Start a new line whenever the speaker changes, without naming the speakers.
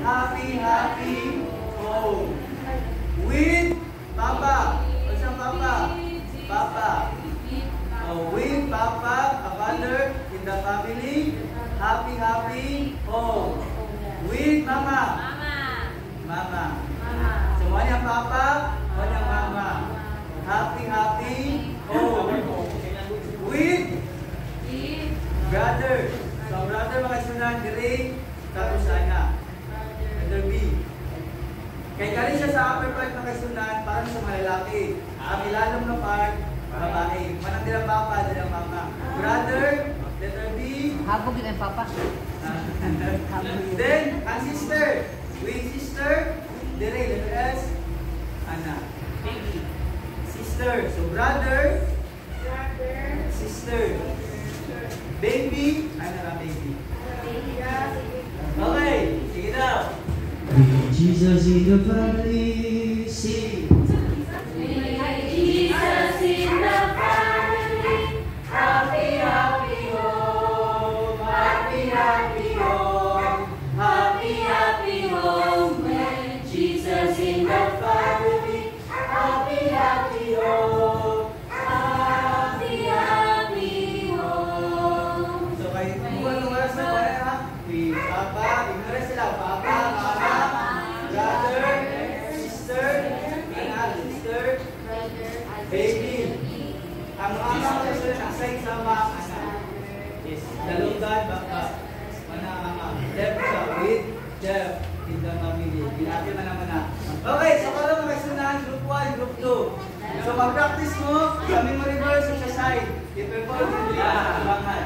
happy, happy home. With Papa. What's up, Papa? Papa. With Papa, a father in the family. Happy, happy home. With Mama. Mama. Semuanya Papa, semuanya Mama. Happy, happy home. With brother. So, brother makasunan diri tapos anak. Letter B. Kaya galing siya sa upper part makasunan parang sa malalaki. Ang ilalong na part, babae. Manang nilang Papa, nilang Mama. Brother, letter B.
Habog yun ang Papa.
Then, ang sister. With sister, dire, letter S. Anak. Baby. Sister. So, brother, sister. Baby, ano na baby? Okay, sige daw.
With Jesus in the family, sing.
Jesus in the family, happy, happy home, happy, happy home, happy, happy home. When Jesus in the family, happy, happy home, happy, happy home.
So, kayo buwan ng oras na kaya ha? With Papa, ignorant sila. Papa, Mama, brother, sister, anak, sister, baby. Ang mga mga sila aside sa mga anak. Yes, dalungan, Papa, mana Mama. Left sa with Jeff in the family. Binati man naman na. Okay, so karon mga sunahan, group 1, group 2. So mag-practice mo sa memory verse sa side. I-perform mo nila. Abangan.